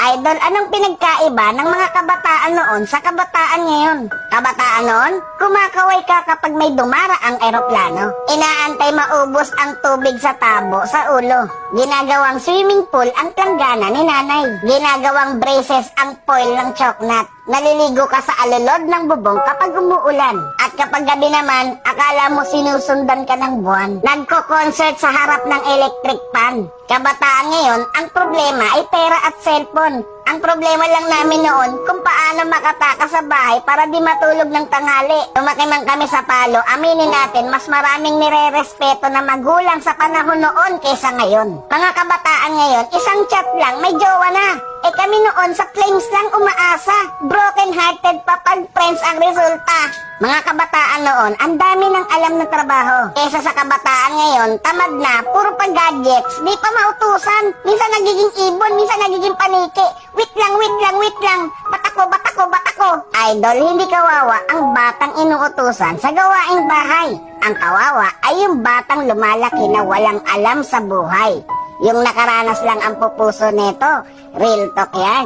Idol, anong pinagkaiba ng mga kabataan noon sa kabataan ngayon? Kabataan noon, kumakaway ka kapag may dumaraang eroplano. Inaantay maubos ang tubig sa tabo sa ulo. Ginagawang swimming pool ang planggana ni nanay. Ginagawang braces ang foil ng choknat. Naliligo ka sa alulod ng bubong kapag umuulan. At kapag gabi naman, akala mo sinusundan ka ng buwan. Nagko-concert sa harap ng electric fan. Kabataan ngayon, ang problema ay pera at cellphone. Ang problema lang namin noon kung paano makatakas sa bahay para di matulog ng tanghali. Lumaki man kami sa Palo, aminin natin mas maraming nire-respeto na magulang sa panahon noon kaysa ngayon. Mga kabataan ngayon, isang chat lang, may jowa na. Eh kami noon sa flames lang umaasa. Broken-hearted pa pag friends ang resulta. Mga kabataan noon, ang dami ng alam na trabaho. Kesa sa kabataan ngayon, tamad na, puro pa gadgets, di pa mautusan. Minsan nagiging ibon, minsan nagiging paniki. Wait lang. Batako. Idol, hindi kawawa ang batang inuutusan sa gawaing bahay. Ang kawawa ay yung batang lumalaki na walang alam sa buhay. Yung nakaranas lang ang pupuso nito. Real talk yan.